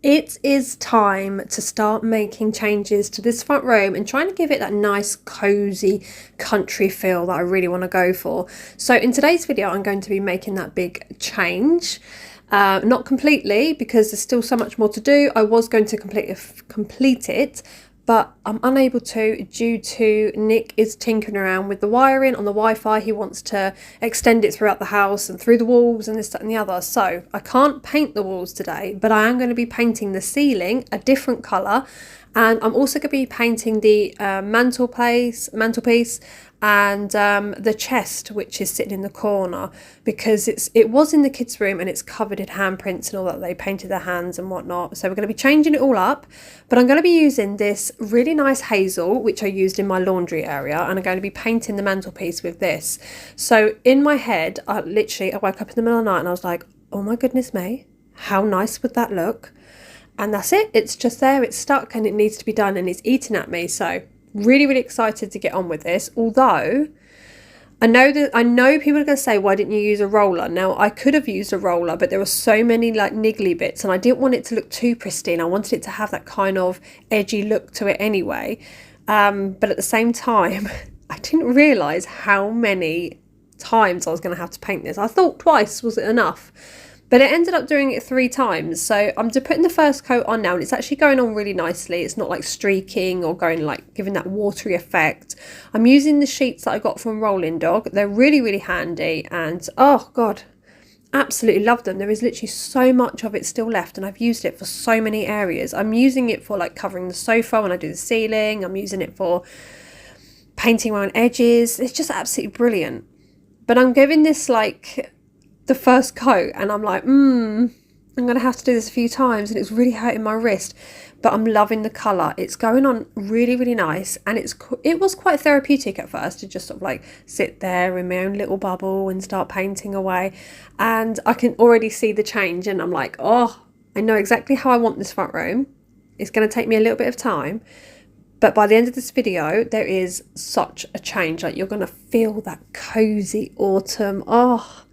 It is time to start making changes to this front room and trying to give it that nice cozy country feel that I really want to go for. So in today's video I'm going to be making that big change. Not completely, because there's still so much more to do. I was going to complete it, but I'm unable to due to Nick is tinkering around with the wiring on the Wi-Fi. He wants to extend it throughout the house and through the walls and this, that and the other. So I can't paint the walls today, but I am going to be painting the ceiling a different colour. And I'm also going to be painting the mantelpiece and the chest, which is sitting in the corner, because it was in the kids' room and it's covered in handprints and all that. They painted their hands and whatnot. So we're going to be changing it all up, but I'm going to be using this really nice Hazel, which I used in my laundry area, and I'm going to be painting the mantelpiece with this. So in my head, I woke up in the middle of the night and I was like, oh my goodness me, how nice would that look? And that's it. It's just there, it's stuck, and it needs to be done, and it's eating at me. So really excited to get on with this. Although I know people are going to say, why didn't you use a roller? Now I could have used a roller, but there were so many like niggly bits and I didn't want it to look too pristine. I wanted it to have that kind of edgy look to it anyway. But at the same time, I didn't realise how many times I was going to have to paint this. I thought twice was enough, but it ended up doing it 3 times. So I'm just putting the first coat on now, and it's actually going on really nicely. It's not like streaking or going like giving that watery effect. I'm using the sheets that I got from Rolling Dog. They're really handy, and oh god, absolutely love them. There is literally so much of it still left, and I've used it for so many areas. I'm using it for like covering the sofa when I do the ceiling. I'm using it for painting around edges. It's just absolutely brilliant. But I'm giving this like the first coat and I'm like, I'm going to have to do this a few times, and it's really hurting my wrist, but I'm loving the colour. It's going on really nice, and it was quite therapeutic at first to just sort of like sit there in my own little bubble and start painting away, and I can already see the change, and I'm like, oh, I know exactly how I want this front room. It's going to take me a little bit of time, but by the end of this video there is such a change. Like, you're going to feel that cosy autumn. Oh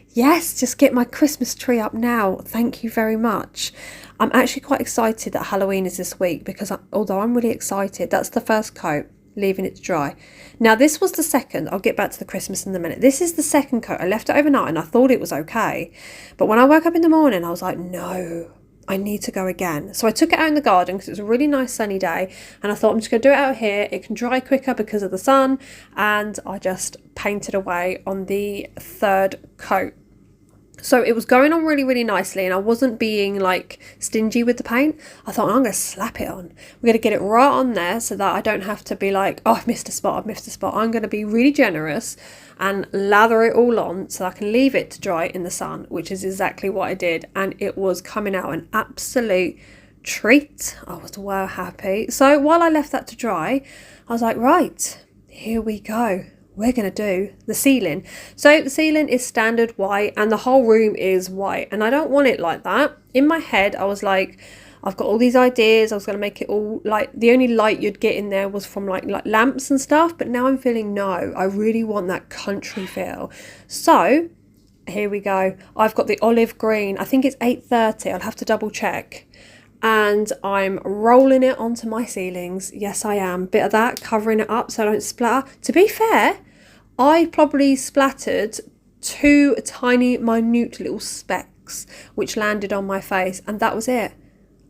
yes, just get my Christmas tree up now. Thank you very much. I'm actually quite excited that Halloween is this week, because although I'm really excited, that's the first coat, leaving it to dry. Now this was the second. I'll get back to the Christmas in a minute. This is the second coat. I left it overnight and I thought it was okay. But when I woke up in the morning, I was like, no, I need to go again. So I took it out in the garden because it was a really nice sunny day, and I thought I'm just going to do it out here. It can dry quicker because of the sun, and I just painted away on the third coat. So it was going on really nicely, and I wasn't being like stingy with the paint. I thought, I'm going to slap it on. We're going to get it right on there so that I don't have to be like, oh, I've missed a spot. I'm going to be really generous and lather it all on so I can leave it to dry in the sun, which is exactly what I did. And it was coming out an absolute treat. I was well happy. So while I left that to dry, I was like, right, here we go. We're going to do the ceiling. So the ceiling is standard white and the whole room is white, and I don't want it like that. In my head I was like, I've got all these ideas. I was going to make it all like, the only light you'd get in there was from like lamps and stuff, but now I'm feeling, no, I really want that country feel. So here we go. I've got the olive green. I think it's 830. I'll have to double check. And I'm rolling it onto my ceilings. Yes, I am. Bit of that, covering it up so I don't splatter. To be fair, I probably splattered 2 tiny, minute little specks which landed on my face, and that was it.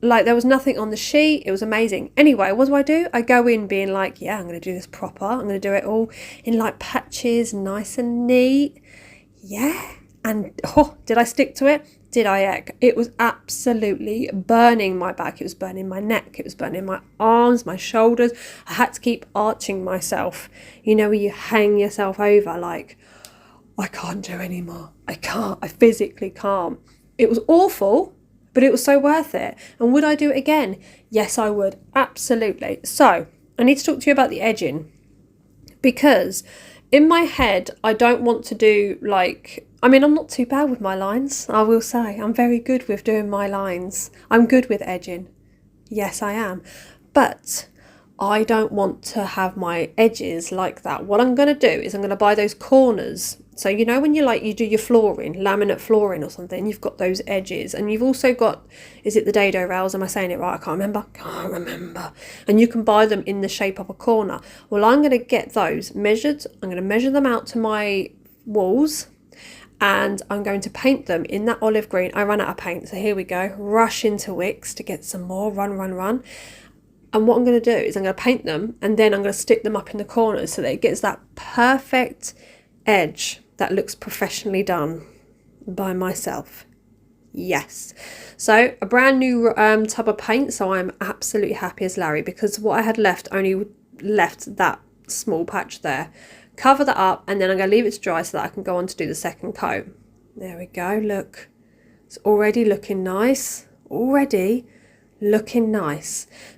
Like, there was nothing on the sheet. It was amazing. Anyway, what do? I go in being like, yeah, I'm going to do this proper. I'm going to do it all in like patches, nice and neat. Yeah. And oh, did I stick to it? Did I heck? It was absolutely burning my back. It was burning my neck. It was burning my arms, my shoulders. I had to keep arching myself. You know, where you hang yourself over like, I can't do anymore. I can't. I physically can't. It was awful, but it was so worth it. And would I do it again? Yes, I would. Absolutely. So I need to talk to you about the edging, because in my head, I don't want to do like, I mean, I'm not too bad with my lines, I will say. I'm very good with doing my lines. I'm good with edging. Yes, I am. But I don't want to have my edges like that. What I'm going to do is I'm going to buy those corners So you know when you do your flooring, laminate flooring or something, you've got those edges, and you've also got, is it the dado rails? Am I saying it right? I can't remember. And you can buy them in the shape of a corner. Well, I'm going to get those measured. I'm going to measure them out to my walls, and I'm going to paint them in that olive green. I ran out of paint, so here we go. Rush into Wicks to get some more. Run. And what I'm going to do is I'm going to paint them, and then I'm going to stick them up in the corners so that it gets that perfect edge that looks professionally done by myself. Yes. So a brand new tub of paint, so I'm absolutely happy as Larry, because what I had left only left that small patch there. Cover that up, and then I'm going to leave it to dry so that I can go on to do the second coat. There we go. Look, it's already looking nice.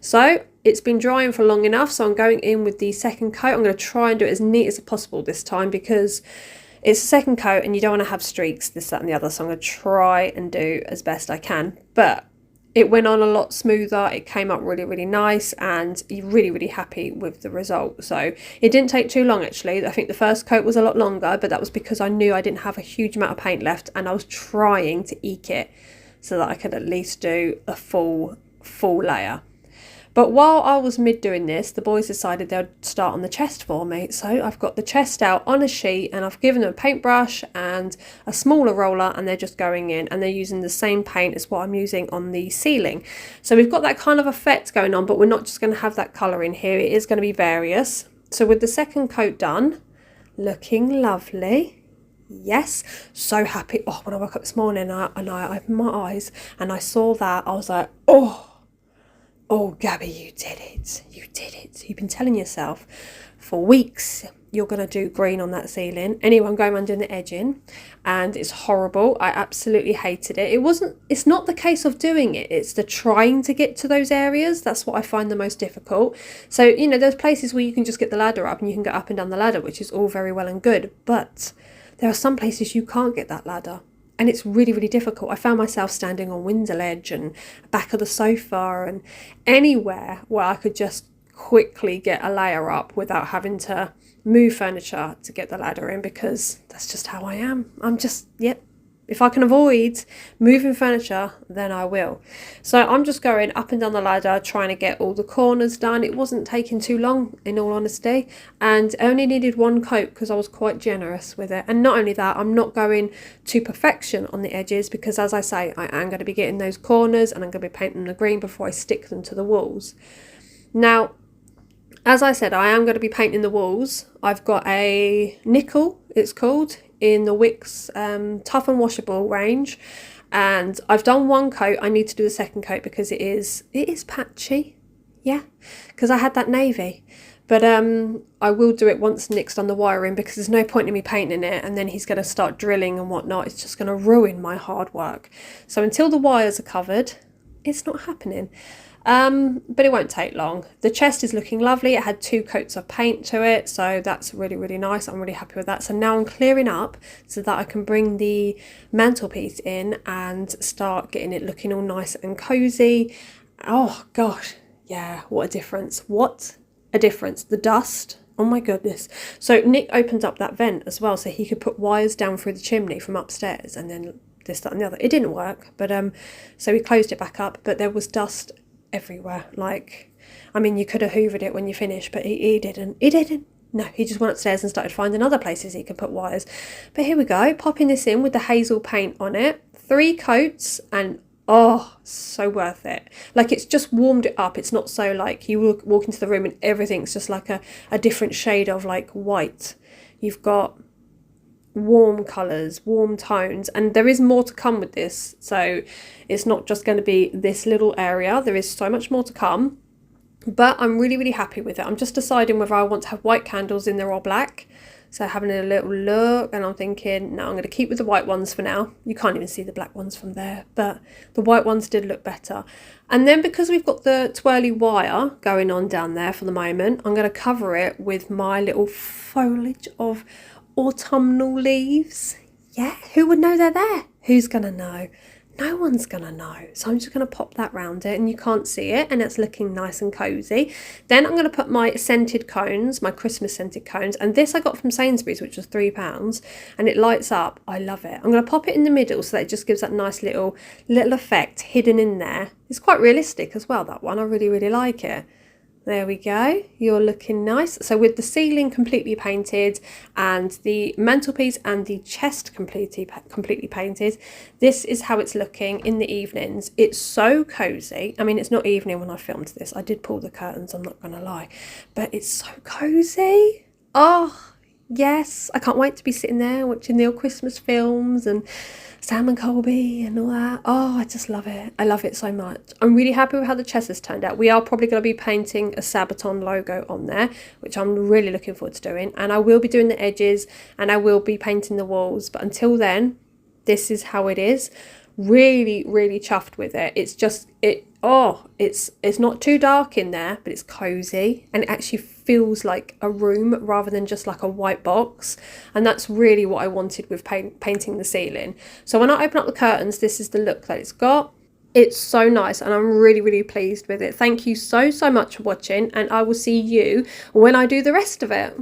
So it's been drying for long enough, so I'm going in with the second coat. I'm going to try and do it as neat as possible this time, because it's a second coat and you don't want to have streaks, this, that and the other. So I'm going to try and do as best I can. But it went on a lot smoother. It came up really nice, and you're really happy with the result. So it didn't take too long, actually. I think the first coat was a lot longer, but that was because I knew I didn't have a huge amount of paint left, and I was trying to eke it so that I could at least do a full layer. But while I was mid doing this, the boys decided they'd start on the chest for me. So I've got the chest out on a sheet, and I've given them a paintbrush and a smaller roller, and they're just going in, and they're using the same paint as what I'm using on the ceiling. So we've got that kind of effect going on, but we're not just going to have that colour in here. It is going to be various. So with the second coat done, looking lovely. Yes, so happy. Oh, when I woke up this morning and I opened my eyes and I saw that, I was like, oh, Gabby, you did it. You've been telling yourself for weeks you're going to do green on that ceiling. Anyway, I'm going around doing the edging, and it's horrible. I absolutely hated it. It's not the case of doing it. It's the trying to get to those areas. That's what I find the most difficult. So, you know, there's places where you can just get the ladder up and you can go up and down the ladder, which is all very well and good. But there are some places you can't get that ladder. And it's really difficult. I found myself standing on window ledge and back of the sofa and anywhere where I could just quickly get a layer up without having to move furniture to get the ladder in, because that's just how I am. I'm just, yep. If I can avoid moving furniture, then I will. So I'm just going up and down the ladder, trying to get all the corners done. It wasn't taking too long, in all honesty, and I only needed one coat because I was quite generous with it. And not only that, I'm not going to perfection on the edges, because as I say, I am going to be getting those corners and I'm going to be painting the green before I stick them to the walls. Now, as I said, I am going to be painting the walls. I've got a nickel, it's called, in the Wicks Tough and Washable range, and I've done one coat. I need to do the second coat because it is patchy, yeah, because I had that navy. But I will do it once Nick's done the wiring, because there's no point in me painting it and then he's going to start drilling and whatnot. It's just going to ruin my hard work. So until the wires are covered, it's not happening. But it won't take long. The chest is looking lovely. It had 2 coats of paint to it, so that's really nice. I'm really happy with that. So now I'm clearing up so that I can bring the mantelpiece in and start getting it looking all nice and cozy. Oh gosh, yeah, what a difference. The dust, oh my goodness. So Nick opened up that vent as well so he could put wires down through the chimney from upstairs, and then this, that and the other. It didn't work, but so we closed it back up, but there was dust everywhere. Like, I mean, you could have hoovered it when you finished, but he didn't. No, he just went upstairs and started finding other places he could put wires. But here we go, popping this in with the Hazel paint on it. 3 coats, and oh, so worth it. Like, it's just warmed it up. It's not so like you walk into the room and everything's just like a different shade of like white. You've got warm colours, warm tones, and there is more to come with this. So it's not just going to be this little area. There is so much more to come, but I'm really happy with it. I'm just deciding whether I want to have white candles in there or black. So having a little look, and I'm thinking, no, I'm going to keep with the white ones for now. You can't even see the black ones from there, but the white ones did look better. And then because we've got the twirly wire going on down there for the moment, I'm going to cover it with my little foliage of autumnal leaves. Yeah, who would know they're there? Who's gonna know? no one's gonna know. So I'm just gonna pop that round it, and you can't see it, and it's looking nice and cozy. Then I'm gonna put my scented cones, my Christmas scented cones, and this I got from Sainsbury's, which was £3, and it lights up. I love it. I'm gonna pop it in the middle so that it just gives that nice little effect hidden in there. It's quite realistic as well, that one. I really like it. There we go, you're looking nice. So with the ceiling completely painted and the mantelpiece and the chest completely painted, this is how it's looking in the evenings. It's so cozy. I mean, it's not evening when I filmed this. I did pull the curtains, I'm not gonna lie, but it's so cozy. Oh, yes, I can't wait to be sitting there watching the old Christmas films and Sam and Colby and all that. Oh, I just love it. I love it so much. I'm really happy with how the chest has turned out. We are probably going to be painting a Sabaton logo on there, which I'm really looking forward to doing. And I will be doing the edges and I will be painting the walls. But until then, this is how it is. Really chuffed with it. It's just, it's not too dark in there, but it's cozy and it actually feels like a room rather than just like a white box. And that's really what I wanted with painting the ceiling. So when I open up the curtains, this is the look that it's got. It's so nice and I'm really pleased with it. Thank you so much for watching, and I will see you when I do the rest of it.